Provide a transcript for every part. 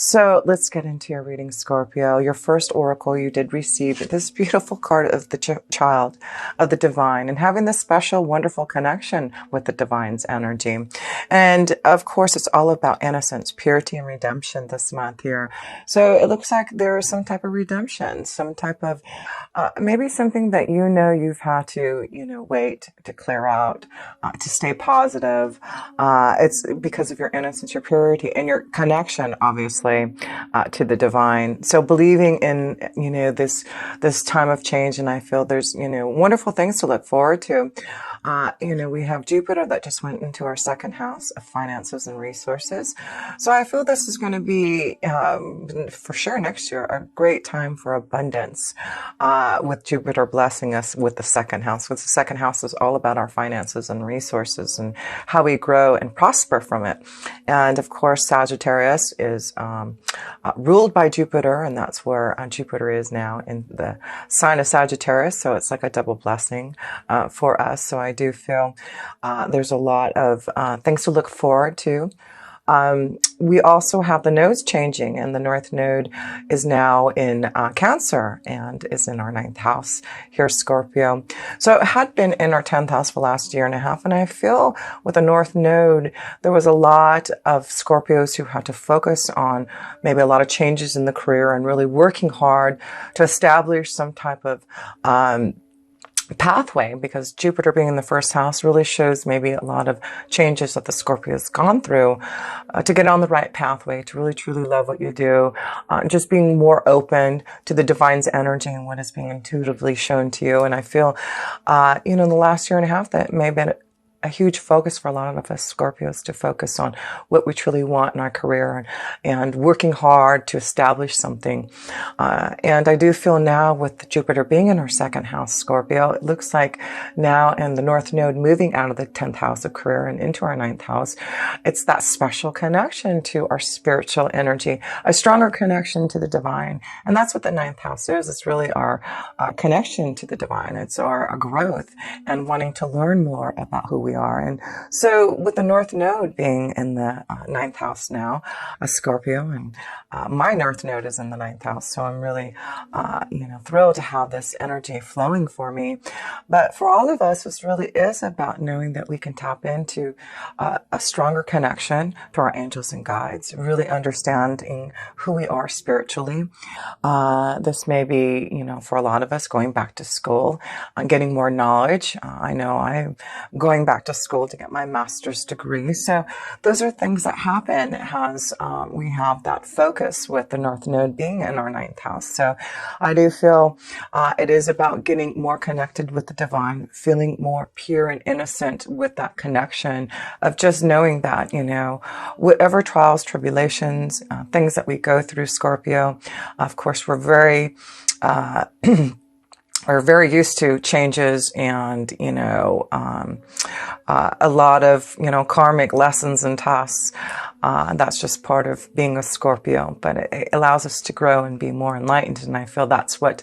So let's get into your reading, Scorpio. Your first oracle, you did receive this beautiful card of the child of the divine and having this special, wonderful connection with the divine's energy. And of course, it's all about innocence, purity, and redemption this month here. So it looks like there is some type of redemption, some type of maybe something that you've had to, wait to clear out, to stay positive. It's because of your innocence, your purity, and your connection, obviously, to the divine. So believing in, this time of change, and I feel there's, wonderful things to look forward to. We have Jupiter that just went into our second house of finances and resources. So I feel this is going to be, for sure next year, a great time for abundance, with Jupiter blessing us with the second house. Because the second house is all about our finances and resources and how we grow and prosper from it. And of course, Sagittarius is ruled by Jupiter, and that's where Jupiter is now in the sign of Sagittarius. So it's like a double blessing for us. So I do feel there's a lot of things to look forward to. We also have the nodes changing, and the North Node is now in Cancer and is in our 9th house here, Scorpio. So it had been in our 10th house for the last year and a half, and I feel with the North Node, there was a lot of Scorpios who had to focus on maybe a lot of changes in the career and really working hard to establish some type of pathway, because Jupiter being in the first house really shows maybe a lot of changes that the Scorpio has gone through to get on the right pathway, to really truly love what you do, just being more open to the divine's energy and what is being intuitively shown to you. And I feel, in the last year and a half, that may have been a huge focus for a lot of us Scorpios to focus on what we truly want in our career and working hard to establish something. And I do feel now with Jupiter being in our second house, Scorpio, it looks like now in the North Node moving out of the 10th house of career and into our 9th house, it's that special connection to our spiritual energy, a stronger connection to the divine. And that's what the 9th house is. It's really our connection to the divine. It's our growth and wanting to learn more about who we are. And so with the North Node being in the 9th house now, a Scorpio, and my North Node is in the 9th house. So I'm really, thrilled to have this energy flowing for me. But for all of us, this really is about knowing that we can tap into a stronger connection to our angels and guides, really understanding who we are spiritually. This may be, for a lot of us going back to school, getting more knowledge. I know I'm going back to school to get my master's degree. So those are things that happen as we have that focus with the North Node being in our 9th house. So I do feel it is about getting more connected with the divine, feeling more pure and innocent with that connection of just knowing that, whatever trials, tribulations, things that we go through, Scorpio, of course, we're very are very used to changes and, a lot of, karmic lessons and tasks. That's just part of being a Scorpio, but it allows us to grow and be more enlightened. And I feel that's what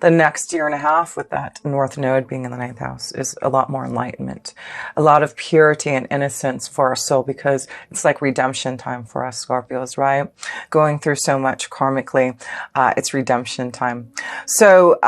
the next year and a half with that North Node being in the 9th house is, a lot more enlightenment, a lot of purity and innocence for our soul, because it's like redemption time for us Scorpios, right? Going through so much karmically, it's redemption time. So,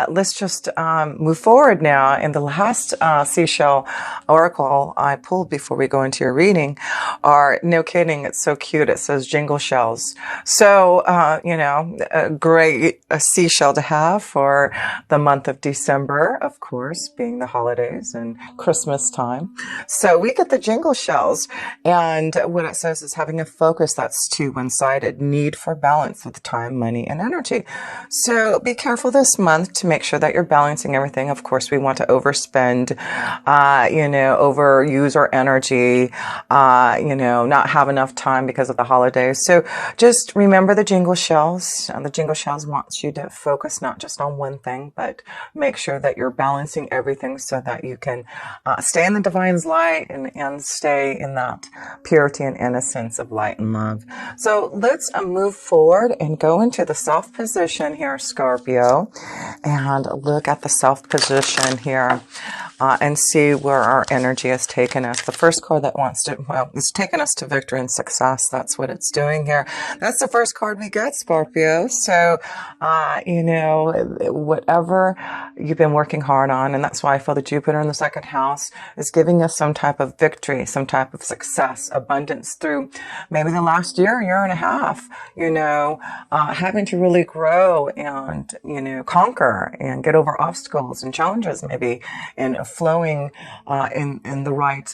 let's just move forward now. In the last seashell oracle I pulled before we go into your reading are, no kidding, it's so cute. It says jingle shells. So, a great seashell to have for the month of December, of course, being the holidays and Christmas time. So we get the jingle shells. And what it says is having a focus that's too one-sided, need for balance with time, money, and energy. So be careful this month to make sure that you're balancing everything. Of course, we want to overspend, overuse our energy, not have enough time because of the holidays. So just remember the jingle shells. The jingle shells wants you to focus not just on one thing, but make sure that you're balancing everything so that you can stay in the divine's light and stay in that purity and innocence of light and love. So let's move forward and go into the self position here, Scorpio, and look at the self position here. And see where our energy has taken us. The first card that wants to, it's taken us to victory and success. That's what it's doing here. That's the first card we get, Scorpio. So, whatever you've been working hard on, and that's why I feel the Jupiter in the second house is giving us some type of victory, some type of success, abundance through maybe the last year and a half, having to really grow and, conquer and get over obstacles and challenges, maybe, and flowing in the right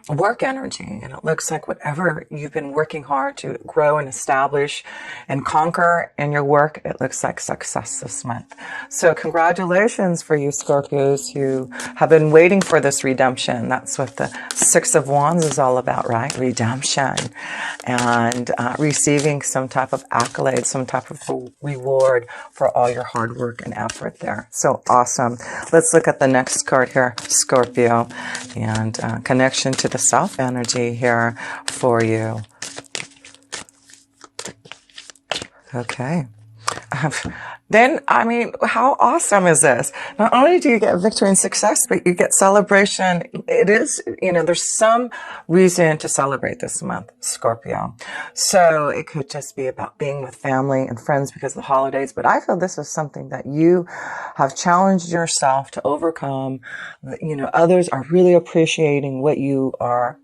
work energy. And it looks like whatever you've been working hard to grow and establish and conquer in your work, it looks like success this month. So congratulations for you Scorpios who have been waiting for this redemption. That's what the Six of Wands is all about, right? Redemption and receiving some type of accolade, some type of reward for all your hard work and effort there. So awesome. Let's look at the next card here, Scorpio, and connection to the self energy here for you. Okay. Then, how awesome is this? Not only do you get victory and success, but you get celebration. It is, there's some reason to celebrate this month, Scorpio. So it could just be about being with family and friends because of the holidays. But I feel this is something that you have challenged yourself to overcome. Others are really appreciating what you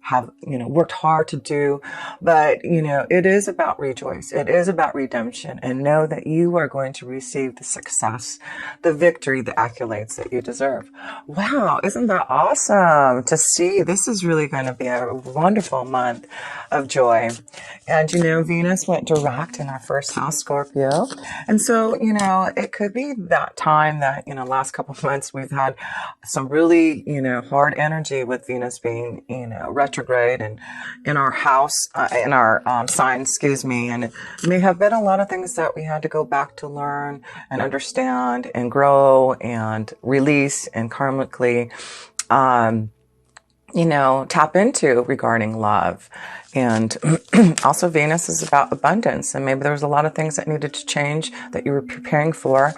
have worked hard to do. But, it is about rejoice. It is about redemption, and know that you are going to receive the success, the victory, the accolades that you deserve. Wow, isn't that awesome to see? This is really going to be a wonderful month of joy. And, Venus went direct in our first house, Scorpio. And so, it could be that time that, last couple of months we've had some really, hard energy with Venus being, retrograde and in our house, in our sign, and it may have been a lot of things that we had to go back to learn and understand and grow and release and karmically, tap into regarding love. And also Venus is about abundance. And maybe there was a lot of things that needed to change that you were preparing for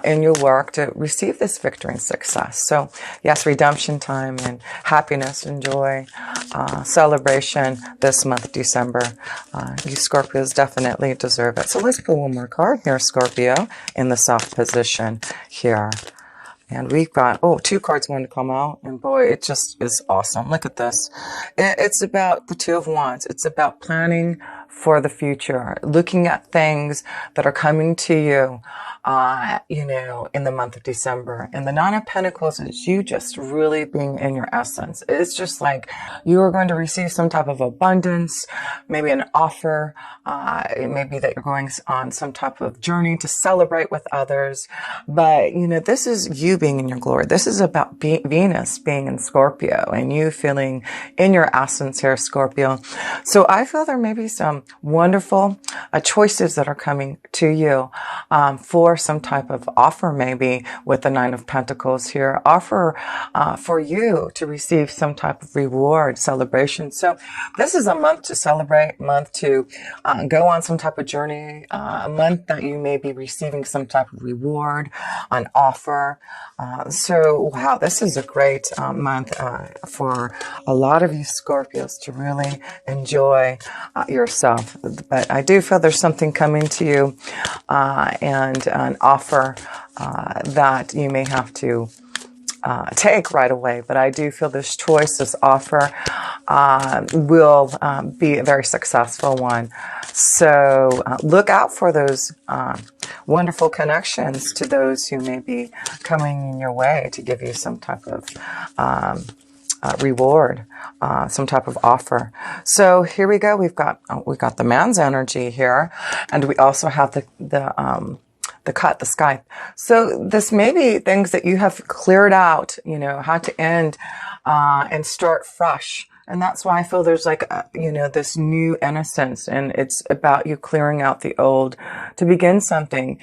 in your work to receive this victory and success. So yes, redemption time and happiness and joy, celebration this month, December. You Scorpios definitely deserve it. So let's pull one more card here, Scorpio, in the self position here. And we've got, 2 cards going to come out. And boy, it just is awesome. Look at this. It's about the Two of Wands. It's about planning for the future, looking at things that are coming to you, in the month of December. And the Nine of Pentacles is you just really being in your essence. It's just like you are going to receive some type of abundance, maybe an offer, maybe that you're going on some type of journey to celebrate with others. But, this is you being in your glory. This is about Venus being in Scorpio and you feeling in your essence here, Scorpio. So I feel there may be some wonderful choices that are coming to you for some type of offer, maybe with the Nine of Pentacles here, offer for you to receive some type of reward, celebration. So this is a month to celebrate, month to go on some type of journey, a month that you may be receiving some type of reward, an offer. So wow, this is a great month for a lot of you Scorpios to really enjoy yourself. But I do feel there's something coming to you and an offer that you may have to take right away. But I do feel this choice, this offer will be a very successful one. So look out for those wonderful connections to those who may be coming in your way to give you some type of reward, some type of offer. So here we go. We've got the man's energy here, and we also have the sky. So this may be things that you have cleared out, had to end and start fresh. And that's why I feel there's this new innocence, and it's about you clearing out the old to begin something.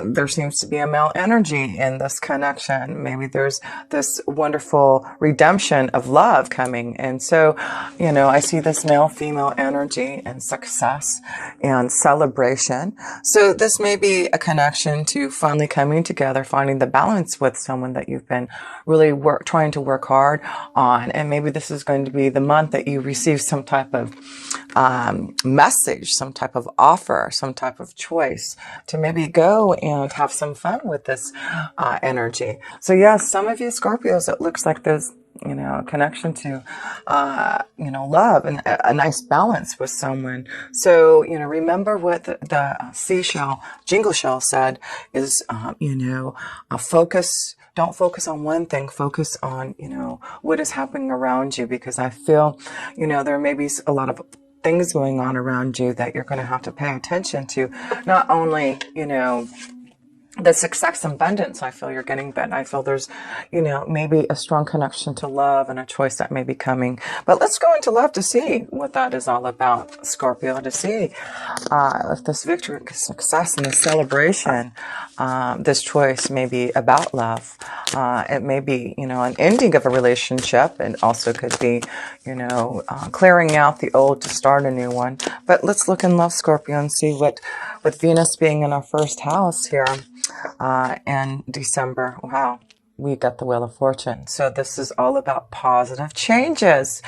There seems to be a male energy in this connection. Maybe there's this wonderful redemption of love coming. And so, I see this male-female energy and success and celebration. So this may be a connection to finally coming together, finding the balance with someone that you've been really trying to work hard on. And maybe this is going to be the month that you receive some type of message, some type of offer, some type of choice to maybe go and have some fun with this energy. So yeah, some of you Scorpios, it looks like there's, you know, a connection to, you know, love and a nice balance with someone. So, you know, remember what the seashell, jingle shell said is, you know, don't focus on one thing, focus on, you know, what is happening around you, because I feel, you know, there may be a lot of things going on around you that you're going to have to pay attention to. Not only, you know, the success and abundance I feel you're getting, but I feel there's, you know, maybe a strong connection to love and a choice that may be coming. But let's go into love to see what that is all about, Scorpio, to see if this victory, success, and this celebration, this choice may be about love. It may be, you know, an ending of a relationship, and also could be, you know, clearing out the old to start a new one. But let's look in love, Scorpio, and see what, with Venus being in our first house here, in December. Wow. We got the Wheel of Fortune. So this is all about positive changes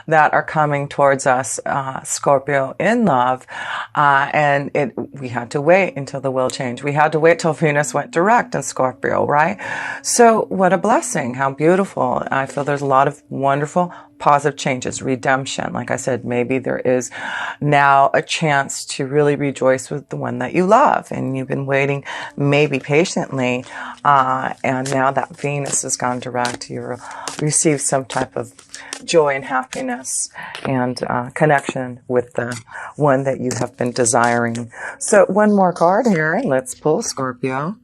that are coming towards us, Scorpio, in love. And we had to wait until the wheel changed. We had to wait till Venus went direct in Scorpio, right? So what a blessing. How beautiful. I feel there's a lot of wonderful positive changes, redemption. Like I said, maybe there is now a chance to really rejoice with the one that you love, and you've been waiting maybe patiently, and now that Venus has gone direct, you receive some type of joy and happiness and connection with the one that you have been desiring. So one more card here. Let's pull, Scorpio.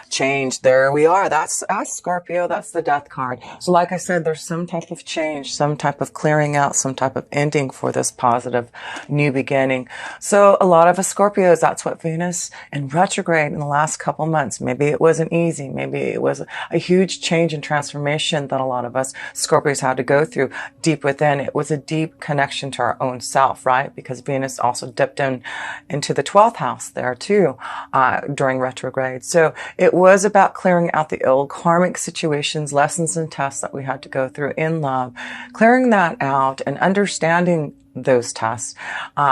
Change. There we are. That's us, Scorpio. That's the death card. So like I said, there's some type of change, some type of clearing out, some type of ending for this positive new beginning. So a lot of us Scorpios, that's what Venus in retrograde in the last couple months. Maybe it wasn't easy. Maybe it was a huge change and transformation that a lot of us Scorpios had to go through deep within. It was a deep connection to our own self, right? Because Venus also dipped into the 12th house there too, during retrograde. So it was about clearing out the old karmic situations, lessons and tests that we had to go through in love, clearing that out and understanding those tests.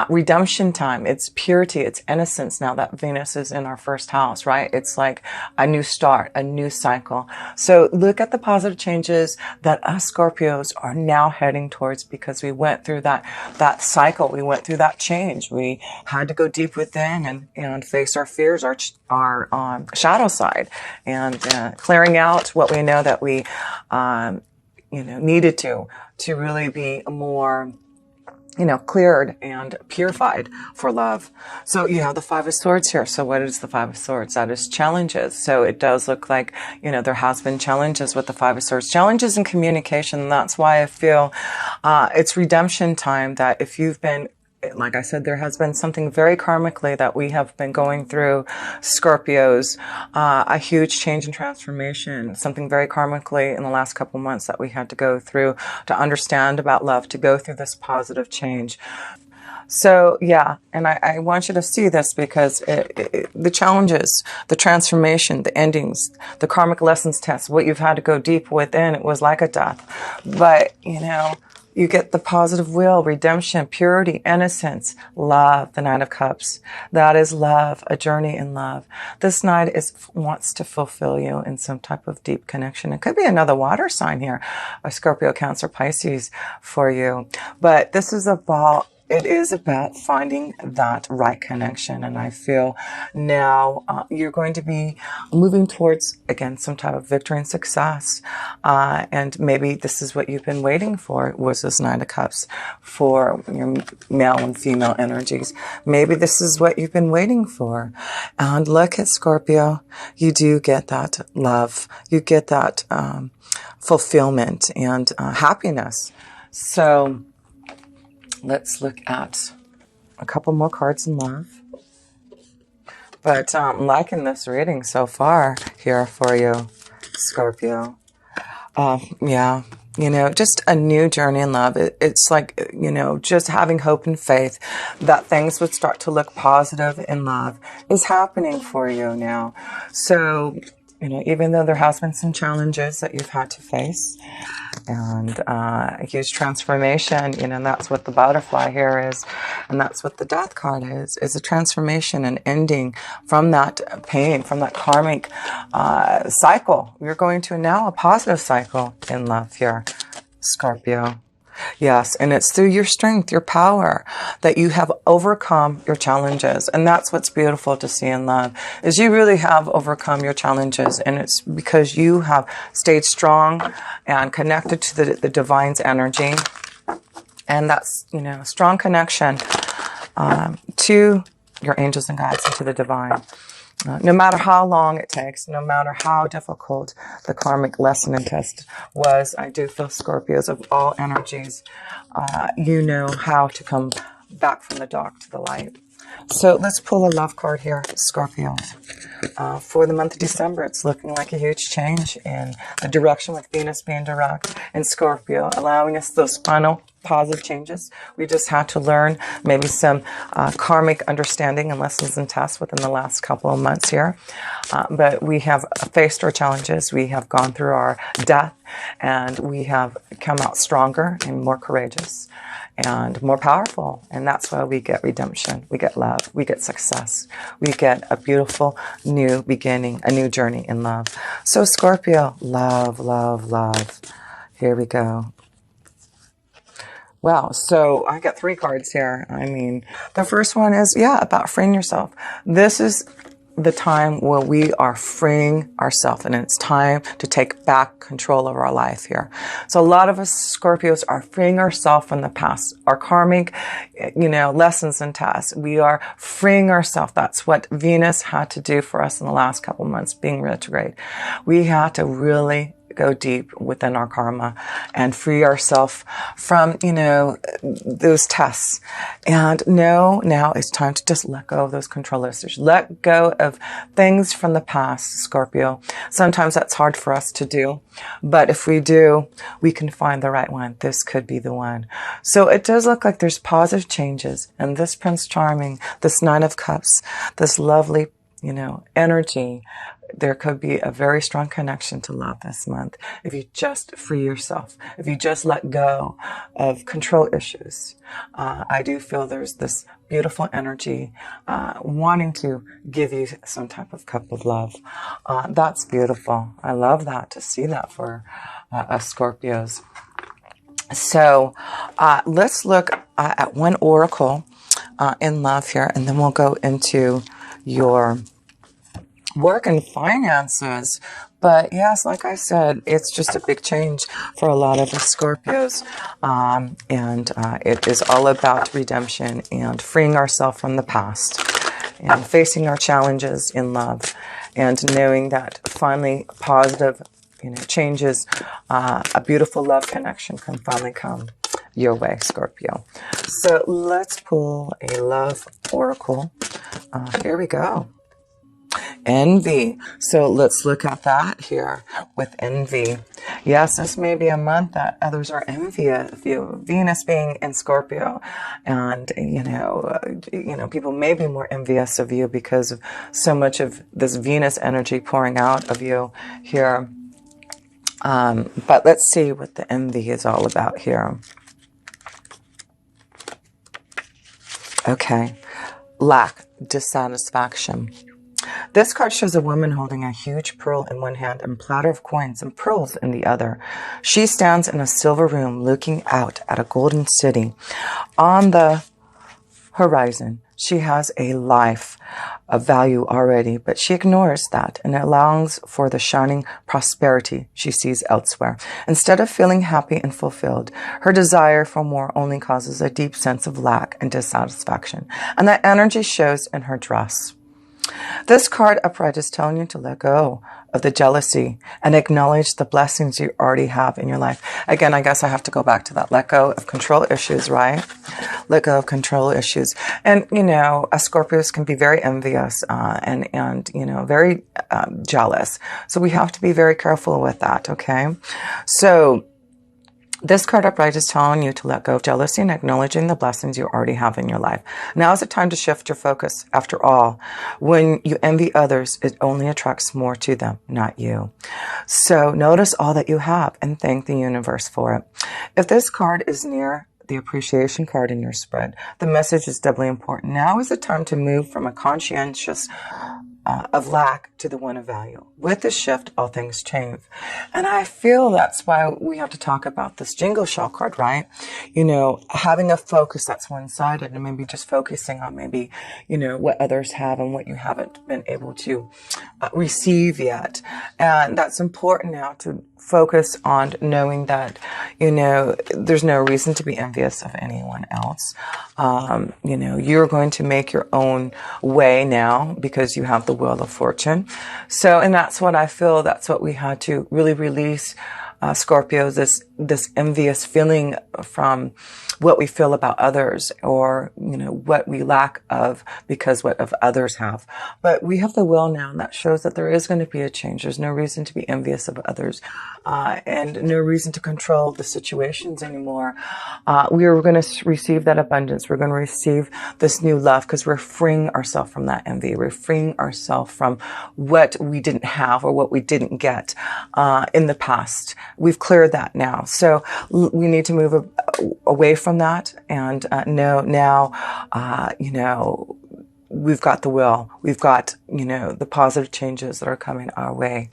Redemption time, it's purity, it's innocence now that Venus is in our first house, right? It's like a new start, a new cycle. So look at the positive changes that us Scorpios are now heading towards, because we went through that cycle. We went through that change. We had to go deep within and face our fears, our shadow side, and clearing out what we know that we, you know, needed to really be more, you know, cleared and purified for love. So you have the Five of Swords here. So what is the Five of Swords? That is challenges. So it does look like, you know, there has been challenges with the Five of Swords, challenges in communication. And that's why I feel it's redemption time, that if you've been, like I said, there has been something very karmically that we have been going through, Scorpios, a huge change and transformation, something very karmically in the last couple months that we had to go through to understand about love, to go through this positive change. So yeah, and I want you to see this, because the challenges, the transformation, the endings, the karmic lessons test, what you've had to go deep within, it was like a death. But, you know, you get the positive wheel, redemption, purity, innocence, love, the Nine of Cups. That is love, a journey in love. This Knight wants to fulfill you in some type of deep connection. It could be another water sign here, a Scorpio, Cancer, Pisces for you. But this is it is about finding that right connection. And I feel now you're going to be moving towards, again, some type of victory and success. And maybe this is what you've been waiting for, was this Nine of Cups for your male and female energies. Maybe this is what you've been waiting for. And look at Scorpio. You do get that love. You get that fulfillment and happiness. So let's look at a couple more cards in love. But I'm liking this reading so far here for you, Scorpio. Yeah, you know, just a new journey in love. It's like, you know, just having hope and faith that things would start to look positive in love is happening for you now. So even though there has been some challenges that you've had to face, and a huge transformation, and that's what the butterfly here is, and that's what the death card is a transformation and ending from that pain, from that karmic cycle. You're going to now a positive cycle in love here, Scorpio. Yes, and it's through your strength, your power, that you have overcome your challenges. And that's what's beautiful to see in love, is you really have overcome your challenges. And it's because you have stayed strong and connected to the divine's energy. And that's, a strong connection to your angels and guides and to the divine. No matter how long it takes, no matter how difficult the karmic lesson and test was, I do feel, Scorpios, of all energies, you know how to come back from the dark to the light. So let's pull a love card here, Scorpios. For the month of December, it's looking like a huge change in the direction, with Venus being direct in Scorpio, allowing us those final positive changes. We just had to learn maybe some karmic understanding and lessons and tests within the last couple of months here. But we have faced our challenges. We have gone through our death, and we have come out stronger and more courageous and more powerful. And that's why we get redemption. We get love. We get success. We get a beautiful new beginning, a new journey in love. So Scorpio, love, love, love. Here we go. Wow, so I got 3 cards here. The first one is, about freeing yourself. This is the time where we are freeing ourselves, and it's time to take back control of our life here. So a lot of us Scorpios are freeing ourselves from the past, our karmic, lessons and tasks. We are freeing ourselves. That's what Venus had to do for us in the last couple of months, being retrograde. We had to really go deep within our karma and free ourselves from, those tests. And now it's time to just let go of those control issues. Let go of things from the past, Scorpio. Sometimes that's hard for us to do, but if we do, we can find the right one. This could be the one. So it does look like there's positive changes, and this Prince Charming, this Nine of Cups, this lovely, energy, there could be a very strong connection to love this month if you just free yourself, if you just let go of control issues. I do feel there's this beautiful energy wanting to give you some type of cup of love. That's beautiful. I love that, to see that for us Scorpios. So let's look at one oracle in love here, and then we'll go into your work and finances. But yes, like I said, it's just a big change for a lot of us Scorpios. And it is all about redemption and freeing ourselves from the past and facing our challenges in love, and knowing that finally positive, changes, a beautiful love connection can finally come your way, Scorpio. So let's pull a love oracle. Here we go. Envy. So let's look at that here with envy. Yes, this may be a month that others are envious of you. Venus being in Scorpio, and people may be more envious of you because of so much of this Venus energy pouring out of you here. But let's see what the envy is all about here. Okay. Lack, dissatisfaction. This card shows a woman holding a huge pearl in one hand and a platter of coins and pearls in the other. She stands in a silver room looking out at a golden city. On the horizon, she has a life of value already, but she ignores that and longs for the shining prosperity she sees elsewhere. Instead of feeling happy and fulfilled, her desire for more only causes a deep sense of lack and dissatisfaction, and that energy shows in her dress. This card upright is telling you to let go of the jealousy and acknowledge the blessings you already have in your life. Again, I guess I have to go back to that. Let go of control issues, right? Let go of control issues. And, us Scorpios can be very envious and very jealous. So we have to be very careful with that, okay? So This card upright is telling you to let go of jealousy and acknowledging the blessings you already have in your life. Now is the time to shift your focus. After all, when you envy others, it only attracts more to them, not you. So notice all that you have and thank the universe for it. If this card is near the appreciation card in your spread, the message is doubly important. Now is the time to move from a conscientious of lack to the one of value. With this shift, all things change. And I feel that's why we have to talk about this jingle shell card, right? You know, having a focus that's one-sided and maybe just focusing on maybe, you know, what others have and what you haven't been able to receive yet. And that's important now to focus on knowing that, you know, there's no reason to be envious of anyone else. You know, you're going to make your own way now because you have the wheel of fortune. So, and that's what I feel, that's what we had to really release, Scorpio, this envious feeling from what we feel about others, or, you know, what we lack of because what of others have. But we have the will now, and that shows that there is going to be a change. There's no reason to be envious of others, and no reason to control the situations anymore. We are going to receive that abundance. We're going to receive this new love because we're freeing ourselves from that envy. We're freeing ourselves from what we didn't have or what we didn't get in the past. We've cleared that now. So we need to move away from that and know now, you know, we've got the will. We've got, you know, the positive changes that are coming our way.